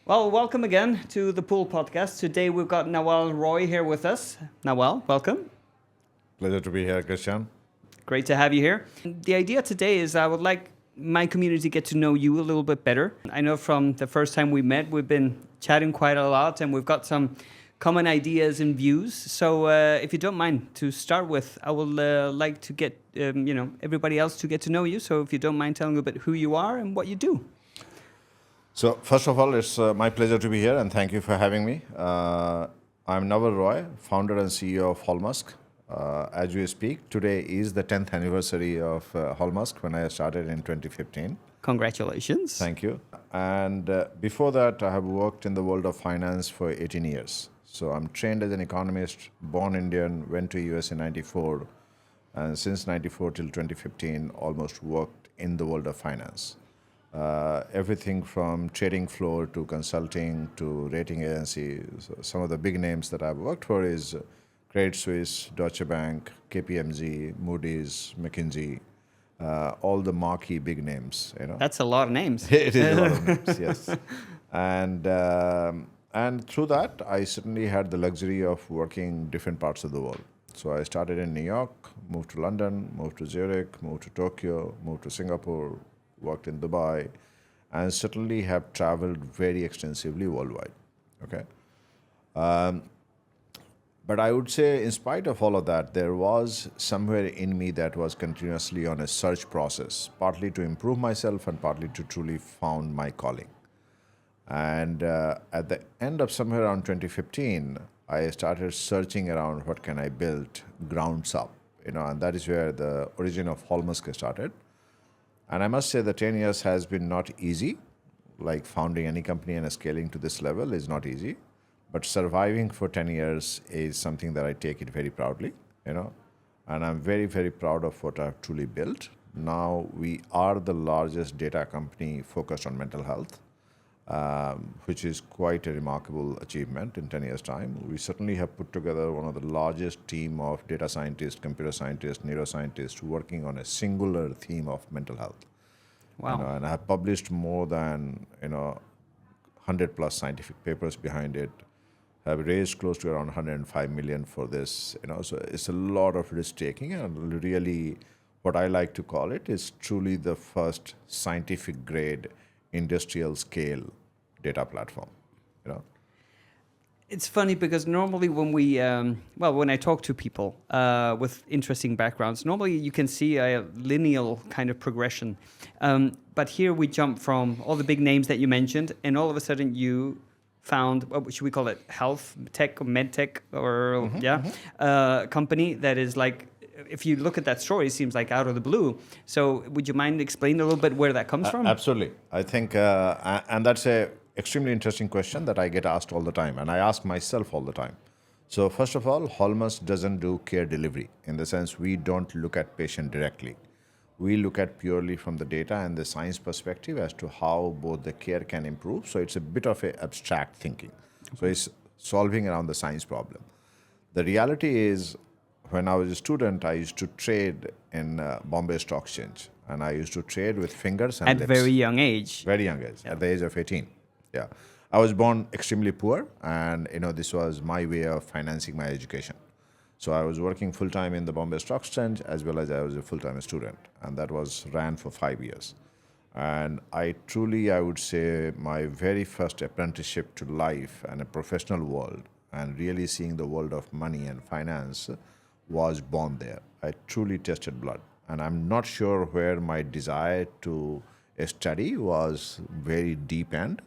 Well, welcome again to the Pool Podcast. Today we've got Nawal Roy here with us. Nawal, welcome. Pleasure to be here, Christian. Great to have you here. The idea today is I would like my community to get to know you a little bit better. I know from the first time we met, we've been chatting quite a lot and we've got some common ideas and views. So if you don't mind to start with, I would like to get everybody else to get to know you. So if you don't mind telling a bit who you are and what you do. So first of all, it's my pleasure to be here and thank you for having me. I'm Nawal Roy, founder and CEO of Hallmusk. As we speak, today is the 10th anniversary of Hallmusk when I started in 2015. Congratulations. Thank you. And before that, I have worked in the world of finance for 18 years. So I'm trained as an economist, born Indian, went to US in 94, and since 94 till 2015, almost worked in the world of finance. Everything from trading floor to consulting to rating agencies. Some of the big names that I've worked for is Credit Suisse, Deutsche Bank, KPMG, Moody's, McKinsey, all the marquee big names. That's a lot of names. It is a lot of names, yes. And through that, I certainly had the luxury of working different parts of the world. So I started in New York, moved to London, moved to Zurich, moved to Tokyo, moved to Singapore, worked in Dubai, and certainly have traveled very extensively worldwide. Okay. But I would say, in spite of all of that, there was somewhere in me that was continuously on a search process, partly to improve myself and partly to truly found my calling. And at the end of somewhere around 2015, I started searching around what can I build grounds up, and that is where the origin of Hallmusk started. And I must say the 10 years has been not easy. Like founding any company and scaling to this level is not easy. But surviving for 10 years is something that I take it very proudly, And I'm very, very proud of what I've truly built. Now we are the largest data company focused on mental health, which is quite a remarkable achievement in 10 years' time. We certainly have put together one of the largest team of data scientists, computer scientists, neuroscientists working on a singular theme of mental health. Wow. And I have published more than 100 plus scientific papers behind it. Have raised close to around 105 million for this. So it's a lot of risk taking, and really, what I like to call it is truly the first scientific grade industrial scale data platform. It's funny because normally when when I talk to people with interesting backgrounds, normally you can see a lineal kind of progression. But here we jump from all the big names that you mentioned, and all of a sudden you found, what should we call it, health tech or med tech or company that is like, if you look at that story, it seems like out of the blue. So would you mind explaining a little bit where that comes from? Absolutely. I think, and that's a extremely interesting question that I get asked all the time, and I ask myself all the time. So first of all, Hallmusk doesn't do care delivery. In the sense, we don't look at patient directly. We look at purely from the data and the science perspective as to how both the care can improve. So it's a bit of a abstract thinking. So it's solving around the science problem. The reality is, when I was a student, I used to trade in Bombay Stock Exchange, and I used to trade with fingers and At lips. very young age. Very young age, at the age of 18. Yeah. I was born extremely poor, and this was my way of financing my education. So I was working full-time in the Bombay Stock Exchange as well as I was a full-time student, and that ran for 5 years. And I would say my very first apprenticeship to life and a professional world and really seeing the world of money and finance was born there. I truly tasted blood, and I'm not sure where my desire to study was very deep end.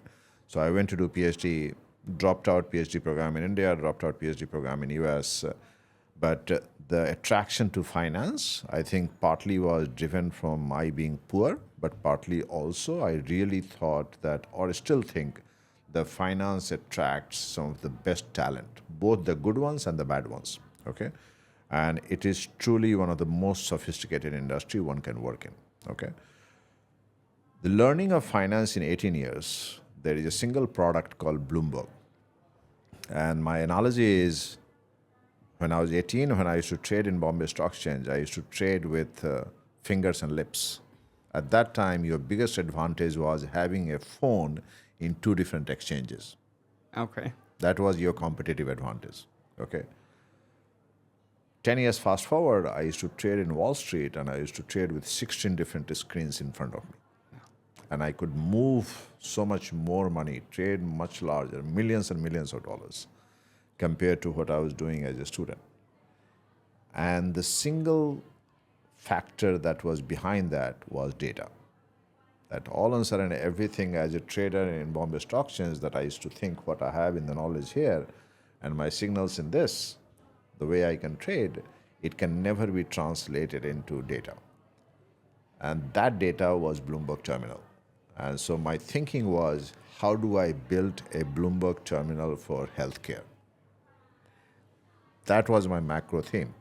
So I went to do PhD, dropped out PhD program in India, dropped out PhD program in US. But the attraction to finance, I think partly was driven from my being poor, but partly also I really thought that, or still think, the finance attracts some of the best talent, both the good ones and the bad ones. Okay. And it is truly one of the most sophisticated industry one can work in. Okay. The learning of finance in 18 years, there is a single product called Bloomberg. And my analogy is, when I was 18, when I used to trade in Bombay Stock Exchange, I used to trade with fingers and lips. At that time, your biggest advantage was having a phone in two different exchanges. Okay. That was your competitive advantage. Okay. 10 years fast forward, I used to trade in Wall Street and I used to trade with 16 different screens in front of me. And I could move so much more money, trade much larger, millions and millions of dollars compared to what I was doing as a student. And the single factor that was behind that was data. That all of a sudden, everything as a trader in Bombay Stock Exchange, that I used to think what I have in the knowledge here and my signals in this, the way I can trade, it can never be translated into data. And that data was Bloomberg Terminal. And so my thinking was, how do I build a Bloomberg Terminal for healthcare? That was my macro theme.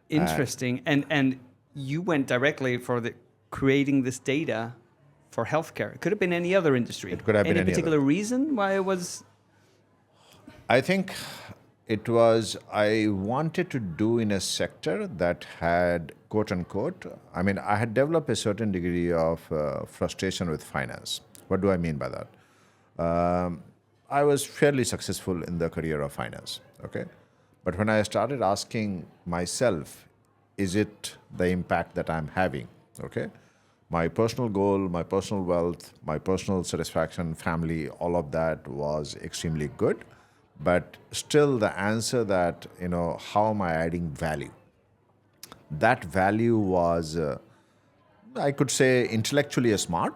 Interesting. And you went directly for the creating this data for healthcare. It could have been any other industry. It could have been any particular other. reason why it was? I think it was, I wanted to do in a sector that had, quote unquote, I mean, I had developed a certain degree of frustration with finance. What do I mean by that? I was fairly successful in the career of finance, okay? But when I started asking myself, is it the impact that I'm having, okay? My personal goal, my personal wealth, my personal satisfaction, family, all of that was extremely good. But still the answer that, how am I adding value? That value was, I could say, intellectually smart.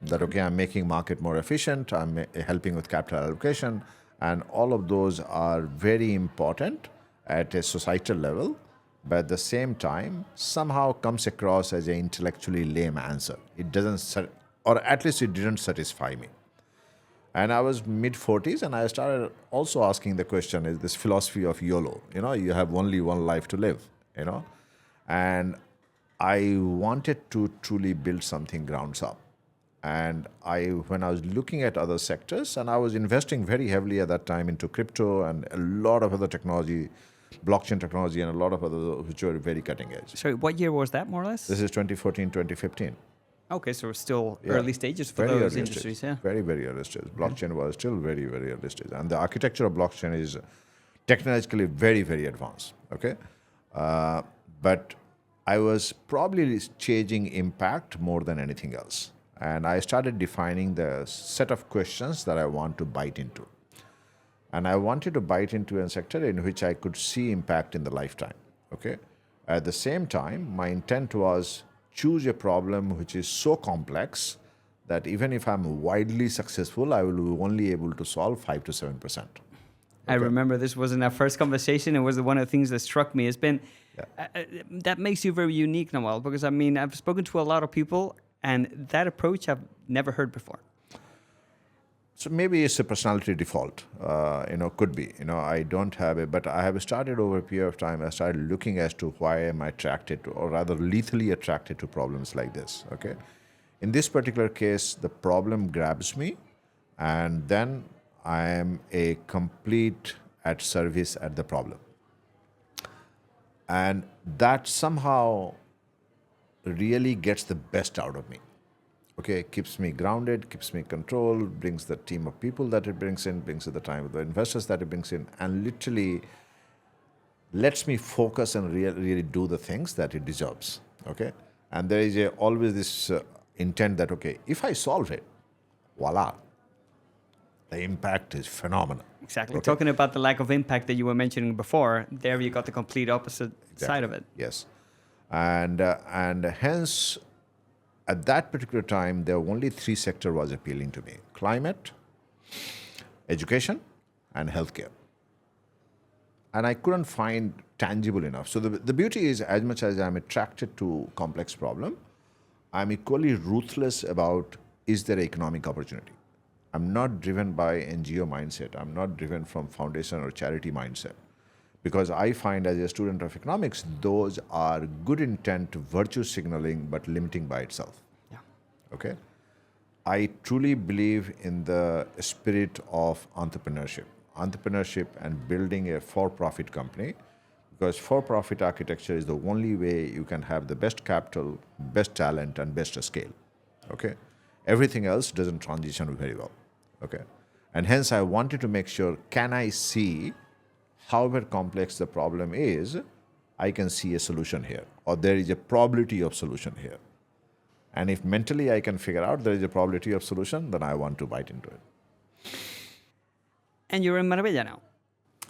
That, okay, I'm making market more efficient, I'm helping with capital allocation, and all of those are very important at a societal level, but at the same time, somehow comes across as an intellectually lame answer. It doesn't, or at least it didn't satisfy me. And I was mid-40s, and I started also asking the question, is this philosophy of YOLO? You have only one life to live, And I wanted to truly build something grounds up. And when I was looking at other sectors, and I was investing very heavily at that time into crypto and a lot of other technology, blockchain technology, and a lot of other which were very cutting edge. Sorry, what year was that, more or less? This is 2014, 2015. Okay, so it's still Yeah. early stages for Very those early industries, stage. yeah. Very, very early stage. Blockchain was still very, very early stage. And the architecture of blockchain is technologically very, very advanced, okay? But I was probably changing impact more than anything else. And I started defining the set of questions that I want to bite into. And I wanted to bite into a sector in which I could see impact in the lifetime, okay? At the same time, my intent was choose a problem which is so complex that even if I'm widely successful, I will be only able to solve 5 to 7%. I remember this was in our first conversation. It was one of the things that struck me. It's been, that makes you very unique, Nawal, because I mean, I've spoken to a lot of people and that approach I've never heard before. So maybe it's a personality default, could be. I don't have it, but I have started over a period of time, I started looking as to why am I attracted to, or rather lethally attracted to problems like this, okay? In this particular case, the problem grabs me, and then I am a complete at service at the problem. And that somehow really gets the best out of me. Okay, keeps me grounded, keeps me controlled, brings the team of people that it brings in, brings at the time of the investors that it brings in, and literally lets me focus and really do the things that it deserves. Okay, and there is always this intent that, okay, if I solve it, voila, the impact is phenomenal. Exactly. Okay? Talking about the lack of impact that you were mentioning before, there you got the complete opposite side of it. Yes, and hence, at that particular time, there were only 3 sectors was appealing to me: climate, education, and healthcare. And I couldn't find tangible enough. So the beauty is, as much as I'm attracted to complex problem, I'm equally ruthless about, is there economic opportunity? I'm not driven by NGO mindset. I'm not driven from foundation or charity mindset. Because I find as a student of economics, those are good intent virtue signaling, but limiting by itself. Yeah. Okay? I truly believe in the spirit of entrepreneurship and building a for-profit company because for-profit architecture is the only way you can have the best capital, best talent, and best scale. Okay, everything else doesn't transition very well. Okay, and hence I wanted to make sure, can I see however complex the problem is, I can see a solution here, or there is a probability of solution here. And if mentally I can figure out there is a probability of solution, then I want to bite into it. And you're in Marbella now.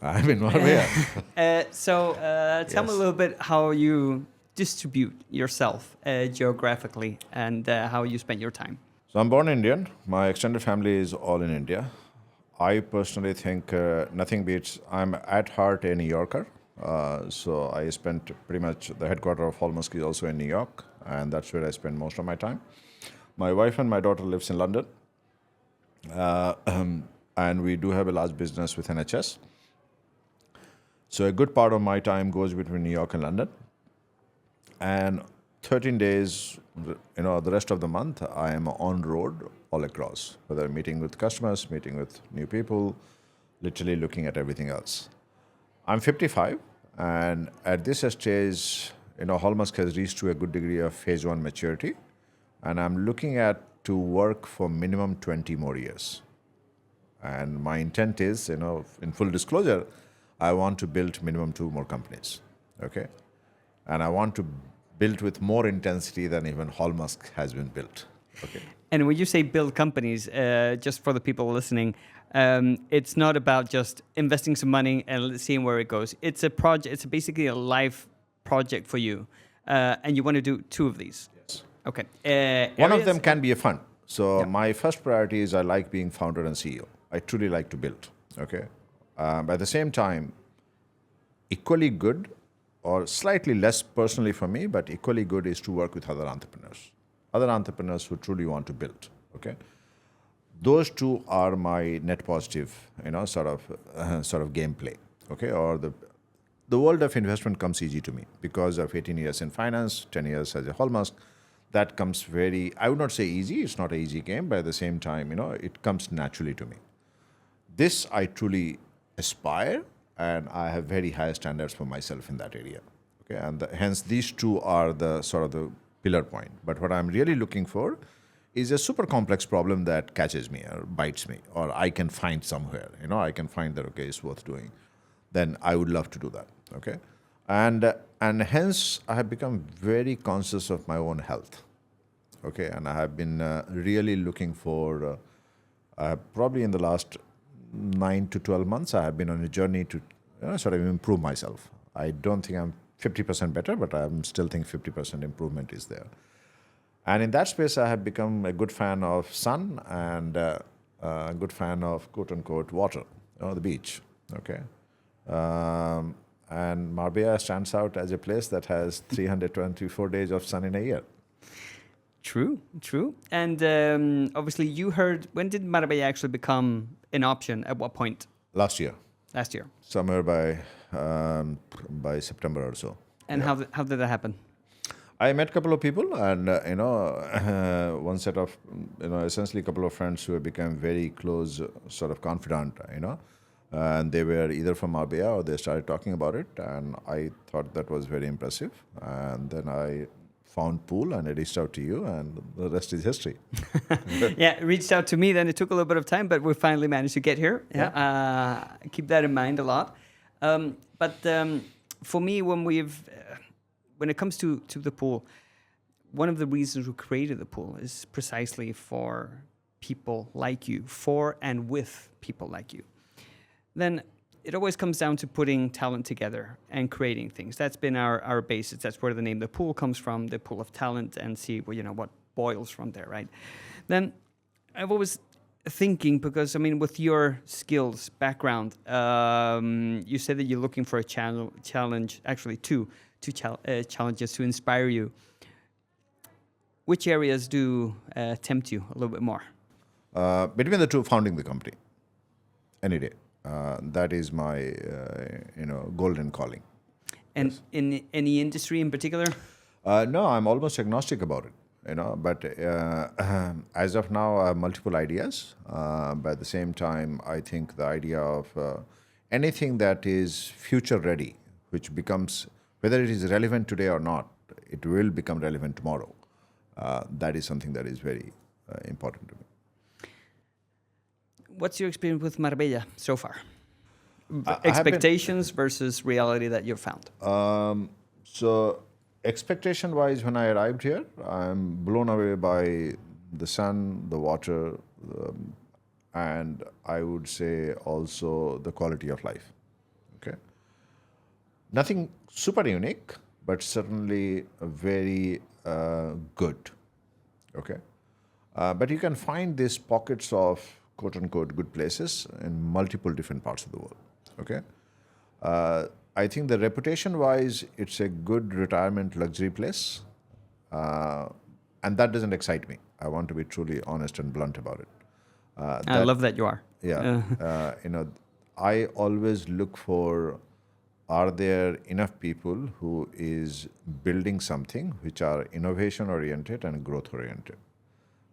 I'm in Marbella. Tell me a little bit how you distribute yourself geographically and how you spend your time. So I'm born Indian. My extended family is all in India. I personally think nothing beats, I'm at heart a New Yorker. So I spent pretty much, the headquarter of Hallmusk is also in New York, and that's where I spend most of my time. My wife and my daughter lives in London. And we do have a large business with NHS. So a good part of my time goes between New York and London. And 13 days, the rest of the month, I am on road all across, whether meeting with customers, meeting with new people, literally looking at everything else. I'm 55, and at this stage, Hallmusk has reached to a good degree of phase one maturity, and I'm looking at to work for minimum 20 more years. And my intent is, in full disclosure, I want to build minimum 2 more companies, okay? And I want to build with more intensity than even Hallmusk has been built, okay? And when you say build companies, just for the people listening, it's not about just investing some money and seeing where it goes. It's a project. It's basically a life project for you, and you want to do 2 of these. Yes. Okay. One of them can be a fund. So my first priority is I like being founder and CEO. I truly like to build, okay? At the same time, equally good or slightly less personally for me, but equally good is to work with other entrepreneurs who truly want to build, okay? Those 2 are my net positive, sort of gameplay, okay? Or the world of investment comes easy to me because of 18 years in finance, 10 years as a Hallmusk. That comes very, I would not say easy, it's not an easy game, but at the same time, it comes naturally to me. This I truly aspire, and I have very high standards for myself in that area. Okay, and hence these 2 are the sort of the pillar point. But what I'm really looking for is a super complex problem that catches me or bites me, or I can find somewhere. I can find that it's worth doing. Then I would love to do that. Okay, and hence I have become very conscious of my own health. Okay, and I have been really looking for probably in the last 9 to 12 months, I have been on a journey to sort of improve myself. I don't think I'm 50% better, but I still think 50% improvement is there. And in that space, I have become a good fan of sun and a good fan of quote-unquote water, the beach, okay? And Marbella stands out as a place that has 324 days of sun in a year. True. And obviously you heard, when did Marbella actually become an option? At what point? Last year. Somewhere by September or so. And how did that happen? I met a couple of people, and one set of essentially a couple of friends who have become very close, sort of confidant, and they were either from Marbella or they started talking about it, and I thought that was very impressive. And then I found Pool and I reached out to you, and the rest is history. Yeah, reached out to me. Then it took a little bit of time, but we finally managed to get here. Yeah, keep that in mind a lot. But for me, when it comes to the pool, one of the reasons we created the pool is precisely for people like you, for and with people like you. Then it always comes down to putting talent together and creating things. That's been our basis. That's where the name The Pool comes from, the pool of talent, and see what boils from there, right? Then I've always thinking, because with your skills background, you said that you're looking for a challenge, actually two challenges to inspire you. Which areas do tempt you a little bit more? Between the 2, founding the company, any day. That is my golden calling. And yes. In any industry in particular? No, I'm almost agnostic about it. But as of now, I have multiple ideas. But at the same time, I think the idea of anything that is future ready, which becomes, whether it is relevant today or not, it will become relevant tomorrow. That is something that is very important to me. What's your experience with Marbella so far? I have been- Expectations versus reality that you've found. So, expectation-wise, when I arrived here, I'm blown away by the sun, the water, and I would say also the quality of life. Okay, nothing super unique, but certainly very good. Okay, but you can find these pockets of quote-unquote good places in multiple different parts of the world. Okay. I think the reputation-wise, it's a good retirement luxury place, and that doesn't excite me. I want to be truly honest and blunt about it. I love that you are. Yeah, I always look for: are there enough people who is building something which are innovation-oriented and growth-oriented?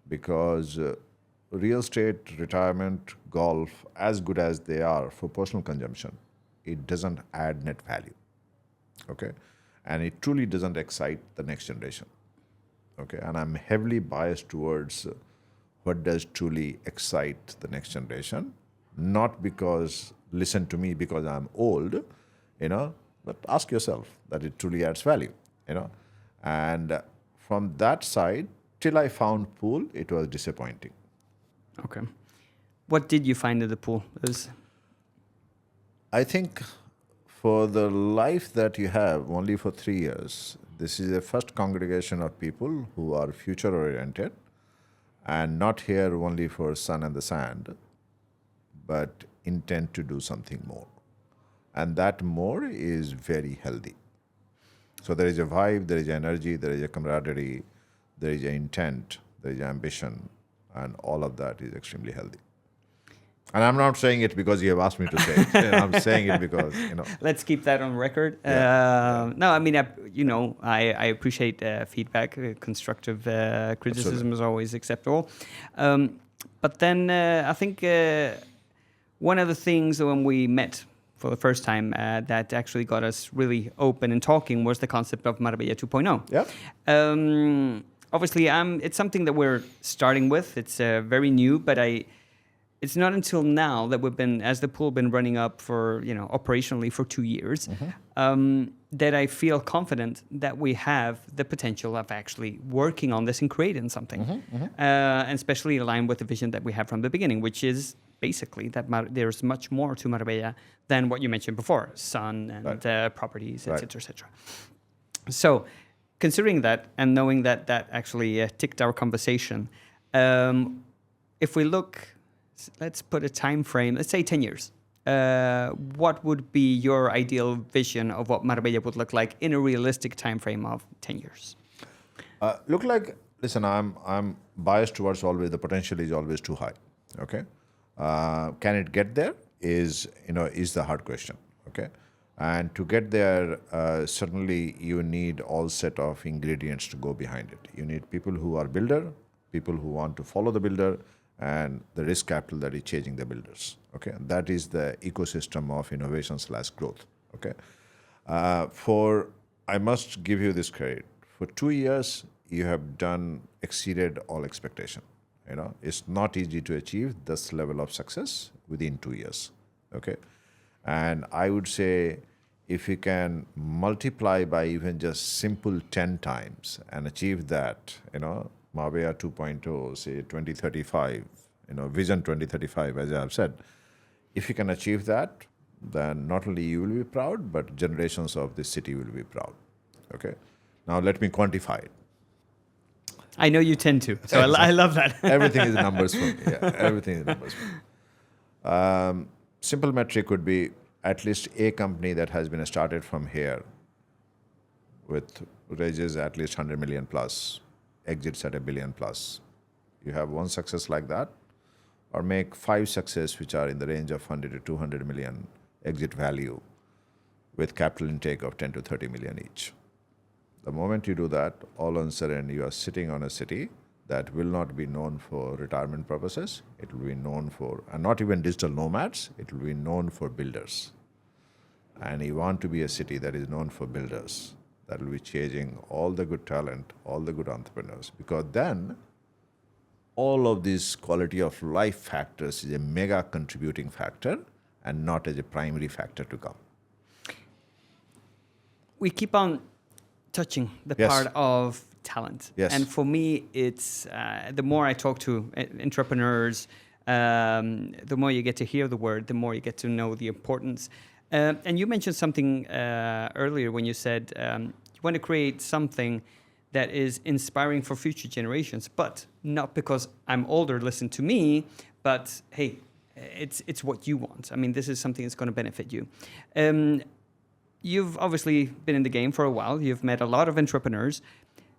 Because real estate, retirement, golf, as good as they are for personal consumption, it doesn't add net value. Okay, and it truly doesn't excite the next generation. Okay, and I'm heavily biased towards what does truly excite the next generation, not because listen to me because I'm old, but ask yourself that it truly adds value, and from that side, till I found pool, it was disappointing. Okay. What did you find in the pool? I think for the life that you have only for 3 years, this is the first congregation of people who are future oriented and not here only for sun and the sand, but intend to do something more. And that more is very healthy. So there is a vibe, there is energy, there is a camaraderie, there is an intent, there is ambition, and all of that is extremely healthy. And I'm not saying it because you have asked me to say it. I'm saying it because, Let's keep that on record. Yeah. No, I mean, I appreciate feedback. Constructive criticism Absolutely. is always acceptable. But then I think one of the things when we met for the first time that actually got us really open and talking was the concept of Marbella 2.0. Yeah. Obviously, it's something that we're starting with. It's very new, but it's not until now that we've been, as the pool, been running up for, operationally for 2 years, that I feel confident that we have the potential of actually working on this and creating something, and especially aligned with the vision that we have from the beginning, which is basically that there's much more to Marbella than what you mentioned before, sun and properties, etc., etc. So, considering that and knowing that actually ticked our conversation, if we look, let's put a time frame, let's say 10 years. What would be your ideal vision of what Marbella would look like in a realistic time frame of 10 years? Listen, I'm biased towards always the potential is always too high. Okay, can it get there? Is the hard question. Okay, and to get there, certainly you need all set of ingredients to go behind it. You need people who are builder, people who want to follow the builder, and the risk capital that is chasing the builders. Okay, that is the ecosystem of innovation/growth. Okay, I must give you this credit. For 2 years, you have exceeded all expectation. It's not easy to achieve this level of success within 2 years. Okay, and I would say if you can multiply by even just simple 10 times and achieve that, Marbella 2.0, say 2035, Vision 2035, as I have said, if you can achieve that, then not only you will be proud, but generations of this city will be proud. Okay, now let me quantify it. I know you tend to, so I love that. Everything is numbers for me. Yeah, everything is numbers for me. Simple metric would be at least a company that has been started from here with raises at least 100 million plus, exits at $1 billion plus. You have one success like that, or make 5 success which are in the range of 100 to 200 million exit value with capital intake of 10 to 30 million each. The moment you do that, all of a sudden you are sitting on a city that will not be known for retirement purposes. It will be known for, and not even digital nomads, it will be known for builders. and you want to be a city that is known for builders, that will be chasing all the good talent, all the good entrepreneurs, because then all of these quality of life factors is a mega contributing factor and not as a primary factor to come. We keep on touching the Yes. part of talent. Yes. And for me, it's the more I talk to entrepreneurs, the more you get to hear the word, the more you get to know the importance. And you mentioned something earlier when you said you want to create something that is inspiring for future generations, but not because I'm older, listen to me, but hey, it's what you want. I mean, this is something that's going to benefit you. You've obviously been in the game for a while. You've met a lot of entrepreneurs.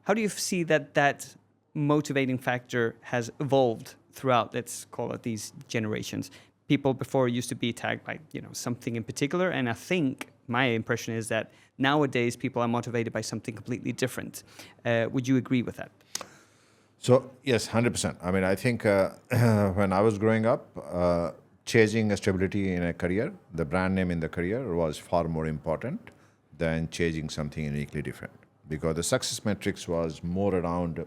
How do you see that motivating factor has evolved throughout, let's call it, these generations? People before used to be tagged by something in particular, and I think my impression is that nowadays people are motivated by something completely different. Would you agree with that? So yes, 100%. I mean, I think when I was growing up, chasing a stability in a career, the brand name in the career was far more important than chasing something uniquely different. Because the success metrics was more around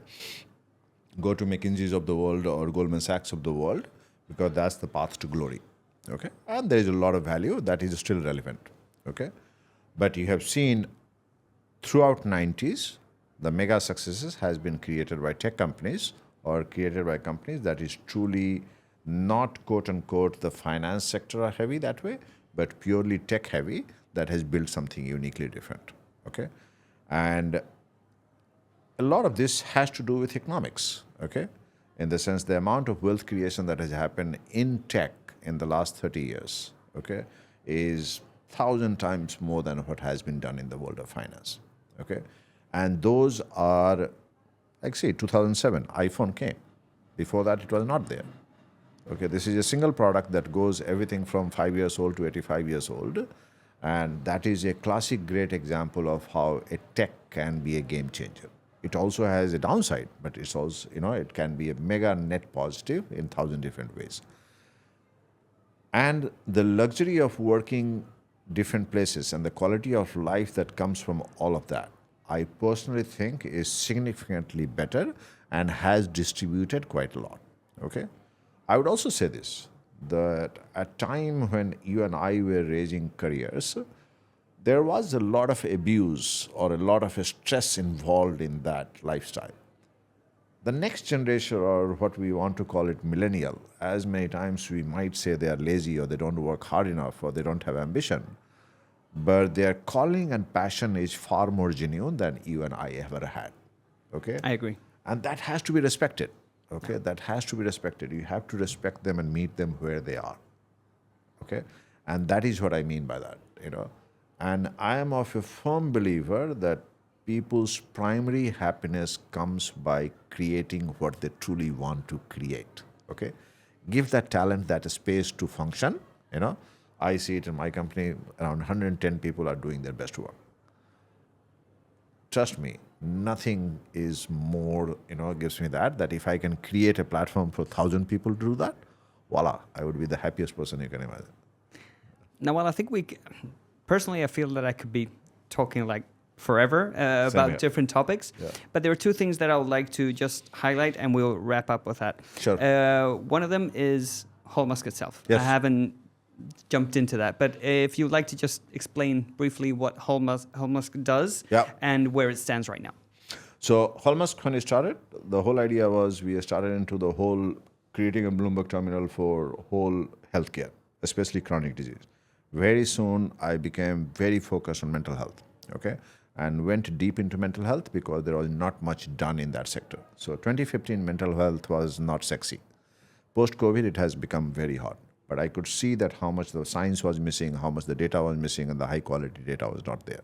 go to McKinsey's of the world or Goldman Sachs of the world, because that's the path to glory. Okay, and there is a lot of value that is still relevant. Okay, but you have seen throughout 90s, the mega successes has been created by tech companies or created by companies that is truly not quote unquote the finance sector heavy that way, but purely tech heavy that has built something uniquely different. Okay, and a lot of this has to do with economics. Okay, in the sense the amount of wealth creation that has happened in tech in the last 30 years, okay, is 1,000 times more than what has been done in the world of finance. Okay, and those are, like say 2007, iPhone came. Before that, it was not there. Okay, this is a single product that goes everything from 5 years old to 85 years old. And that is a classic great example of how a tech can be a game changer. It also has a downside, but it's also, it can be a mega net positive in 1,000 different ways. And the luxury of working different places and the quality of life that comes from all of that, I personally think is significantly better and has distributed quite a lot. Okay, I would also say this, that at time when you and I were raising careers, there was a lot of abuse or a lot of stress involved in that lifestyle. The next generation, or what we want to call it millennial, as many times we might say they are lazy or they don't work hard enough or they don't have ambition, but their calling and passion is far more genuine than you and I ever had. Okay? I agree. And that has to be respected. Okay, that has to be respected. You have to respect them and meet them where they are. Okay, and that is what I mean by that. And I am of a firm believer that people's primary happiness comes by creating what they truly want to create. Okay, give that talent that space to function. I see it in my company. Around 110 people are doing their best work. Trust me, nothing is more, gives me that if I can create a platform for 1,000 people to do that, voila, I would be the happiest person you can imagine. Now, well, I think personally, I feel that I could be talking like forever about here. different topics. Yeah. But there are two things that I would like to just highlight, and we'll wrap up with that. Sure. One of them is Hallmusk itself. Yes. I haven't jumped into that, but if you'd like to just explain briefly what Hallmusk does and where it stands right now. So Hallmusk, when it started, the whole idea was we started into the whole creating a Bloomberg terminal for whole healthcare, especially chronic disease. Very soon, I became very focused on mental health, okay, and went deep into mental health because there was not much done in that sector. So 2015, mental health was not sexy. Post-COVID, it has become very hot. But I could see that how much the science was missing, how much the data was missing, and the high-quality data was not there.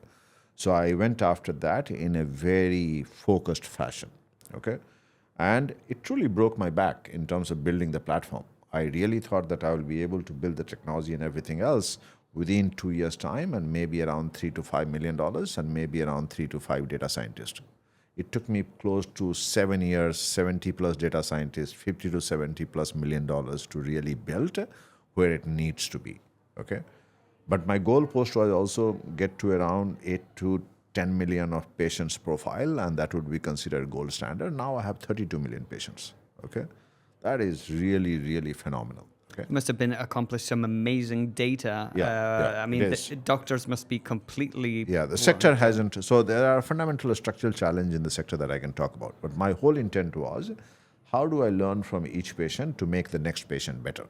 So I went after that in a very focused fashion, okay? And it truly broke my back in terms of building the platform. I really thought that I will be able to build the technology and everything else within 2 years' time and maybe around $3 to $5 million and maybe around 3 to 5 data scientists. It took me close to 7 years, 70 plus data scientists, 50 to 70 plus $1 million to really build where it needs to be, okay? But my goal post was also get to around 8 to 10 million of patients profile, and that would be considered gold standard. Now I have 32 million patients. Okay, that is really, really phenomenal. Okay. You must have been accomplished some amazing data. Yeah, I mean, it is. doctors must be completely. Yeah, the sector hasn't. So there are fundamental structural challenge in the sector that I can talk about. But my whole intent was, how do I learn from each patient to make the next patient better?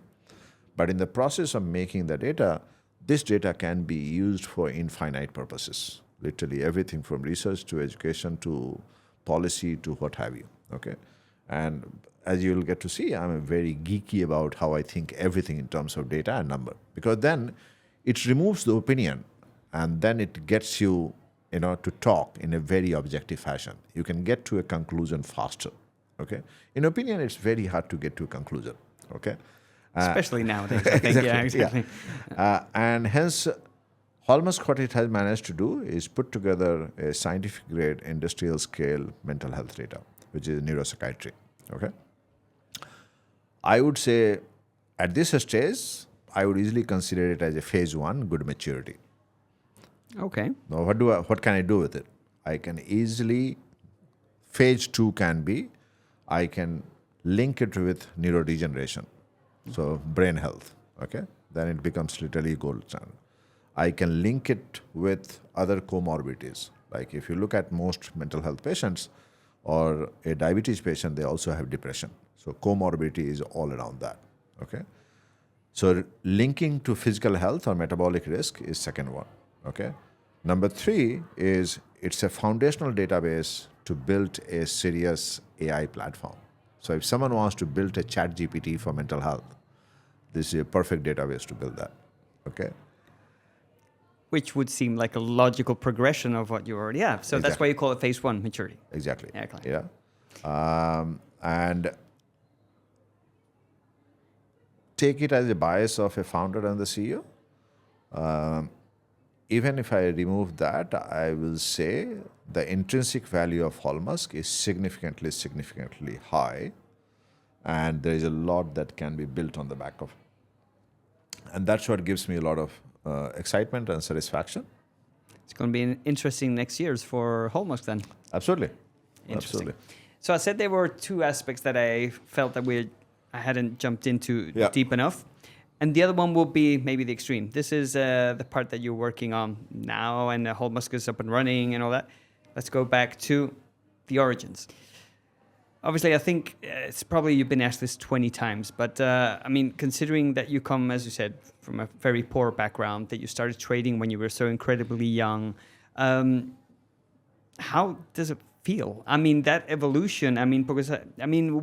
But in the process of making the data, this data can be used for infinite purposes. Literally everything from research to education to policy to what have you. Okay, and as you'll get to see, I'm very geeky about how I think everything in terms of data and number, because then it removes the opinion and then it gets you, to talk in a very objective fashion. You can get to a conclusion faster. Okay, in opinion, it's very hard to get to a conclusion. Okay, Especially nowadays, I think. Yeah, exactly. And hence, Hallmark, what it has managed to do is put together a scientific grade, industrial scale mental health data, which is neuropsychiatry. Okay. I would say at this stage, I would easily consider it as a phase 1 good maturity. Okay. Now, what can I do with it? I can easily, phase 2 can be, I can link it with neurodegeneration, so brain health. Okay, then it becomes literally gold standard. I can link it with other comorbidities. Like if you look at most mental health patients or a diabetes patient, they also have depression. So comorbidity is all around that. Okay. So linking to physical health or metabolic risk is second one. Okay. Number 3 is it's a foundational database to build a serious AI platform. So if someone wants to build a chat GPT for mental health, this is a perfect database to build that. Okay. Which would seem like a logical progression of what you already have. So that's Exactly. why you call it phase 1 maturity. Exactly. Exactly. Yeah. And take it as a bias of a founder and the CEO. Even if I remove that, I will say the intrinsic value of Hallmark is significantly, significantly high. And there is a lot that can be built on the back of it. And that's what gives me a lot of excitement and satisfaction. It's going to be an interesting next years for Hallmark then. Absolutely. Interesting. Absolutely. So I said there were 2 aspects that I felt that I hadn't jumped into Yeah. deep enough. And the other one will be maybe the extreme. This is the part that you're working on now, and Hallmark is up and running and all that. Let's go back to the origins. Obviously, I think it's probably you've been asked this 20 times, but I mean, considering that you come, as you said, from a very poor background, that you started trading when you were so incredibly young, how does it feel? I mean, that evolution, I mean, because,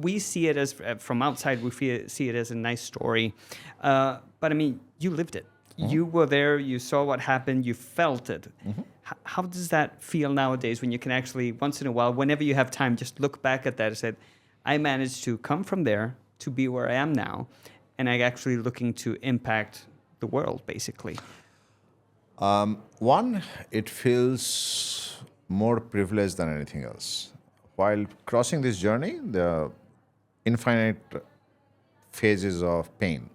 we see it as, from outside, see it as a nice story. But I mean, you lived it. Mm-hmm. You were there, you saw what happened, you felt it. Mm-hmm. How does that feel nowadays when you can actually, once in a while, whenever you have time, just look back at that and say, I managed to come from there to be where I am now, and I'm actually looking to impact the world, basically? One, it feels more privileged than anything else. While crossing this journey, there are infinite phases of pain,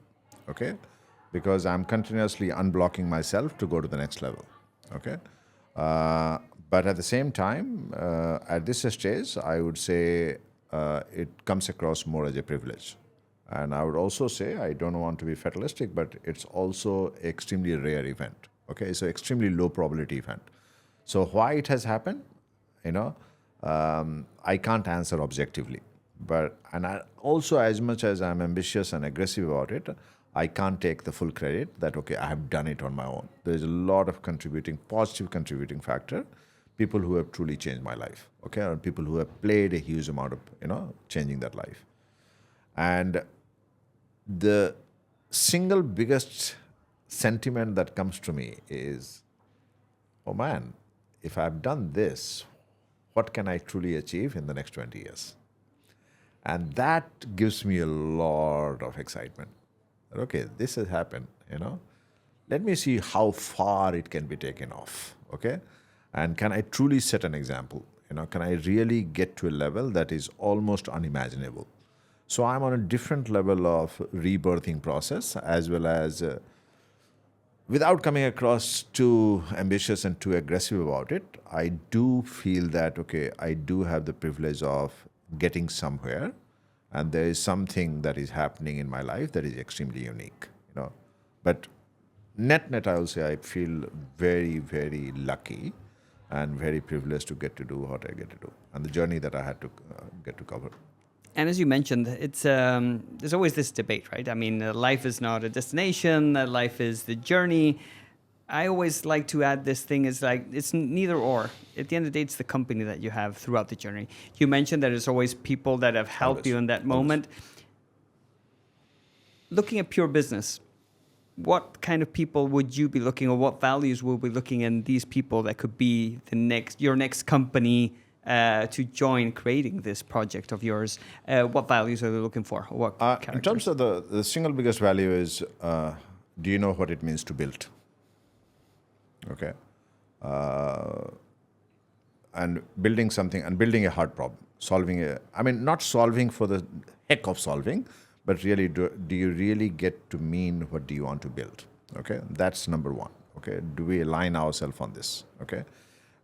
okay? Because I'm continuously unblocking myself to go to the next level, okay? But at the same time, at this stage, I would say it comes across more as a privilege. And I would also say, I don't want to be fatalistic, but it's also an extremely rare event, okay? It's an extremely low probability event. So why it has happened, I can't answer objectively. And I also, as much as I'm ambitious and aggressive about it, I can't take the full credit that, okay, I have done it on my own. There's a lot of positive contributing factor, people who have truly changed my life, okay, or people who have played a huge amount of, changing that life. And the single biggest sentiment that comes to me is, oh man, if I've done this, what can I truly achieve in the next 20 years? And that gives me a lot of excitement. Okay, this has happened, Let me see how far it can be taken off, okay? And can I truly set an example? Can I really get to a level that is almost unimaginable? So I'm on a different level of rebirthing process, as well as without coming across too ambitious and too aggressive about it, I do feel that, okay, I do have the privilege of getting somewhere, and there is something that is happening in my life that is extremely unique, you know. But net, I will say I feel very, very lucky and very privileged to get to do what I get to do, and the journey that I had to get to cover. And as you mentioned, it's there's always this debate, right? I mean, life is not a destination; life is the journey. I always like to add this thing is like it's neither or. At the end of the day, it's the company that you have throughout the journey. You mentioned that there's always people that have helped Always. you in that Always. moment. Looking at pure business, what kind of people would you be looking, or what values will be looking in these people that could be your next company to join creating this project of yours? What values are they looking for? What In characters? terms of the single biggest value is, do you know what it means to build? Okay. And building something, and building a hard problem, not solving for the heck of solving, but really, do you really get to mean what do you want to build? Okay, that's number one. Okay, do we align ourselves on this? Okay,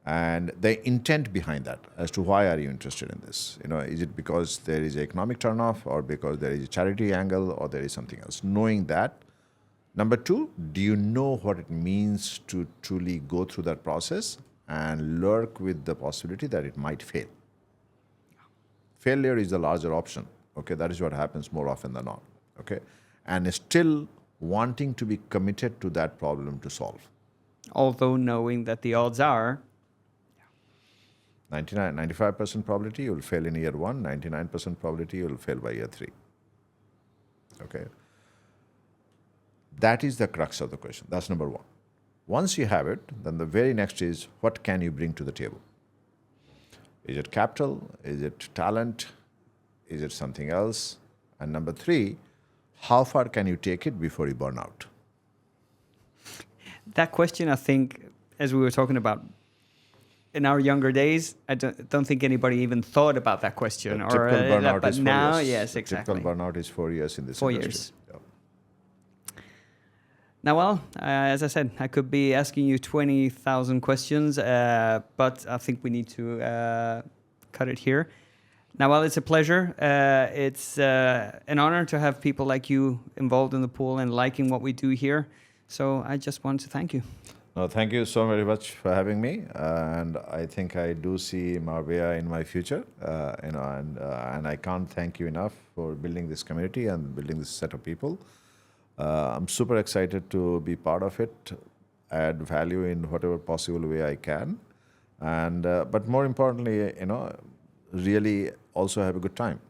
and the intent behind that, as to why are you interested in this? You know, is it because there is an economic turnoff, or because there is a charity angle, or there is something else? Knowing that. Number two, do you know what it means to truly go through that process and lurk with the possibility that it might fail? Failure is the larger option. Okay, that is what happens more often than not. Okay, and still wanting to be committed to that problem to solve. Although knowing that the odds are 95% probability you will fail in year one, 99% probability you will fail by year three. Okay. That is the crux of the question. That's number one. Once you have it, then the very next is, what can you bring to the table? Is it capital? Is it talent? Is it something else? And number three, how far can you take it before you burn out? that question. I think, as we were talking about in our younger days, I don't think anybody even thought about that question. The typical burnout but is 4 now, years. yes, The exactly. typical burnout is 4 years in this 4 industry. years. Yeah. Now, well, as I said, I could be asking you 20,000 questions, but I think we need to cut it here. Now, well, it's a pleasure. It's an honor to have people like you involved in the pool and liking what we do here. So I just want to thank you. No, thank you so very much for having me, and I think I do see Marbella in my future, and I can't thank you enough for building this community and building this set of people. I'm super excited to be part of it, add value in whatever possible way I can, and but more importantly, really also have a good time,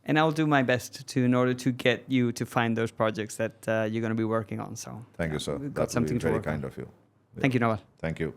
And I'll do my best in order to get you to find those projects that you're going to be working on. So Thank you, sir. we've got That would something be to very work on. kind of you. Thank you, Noel. Thank you.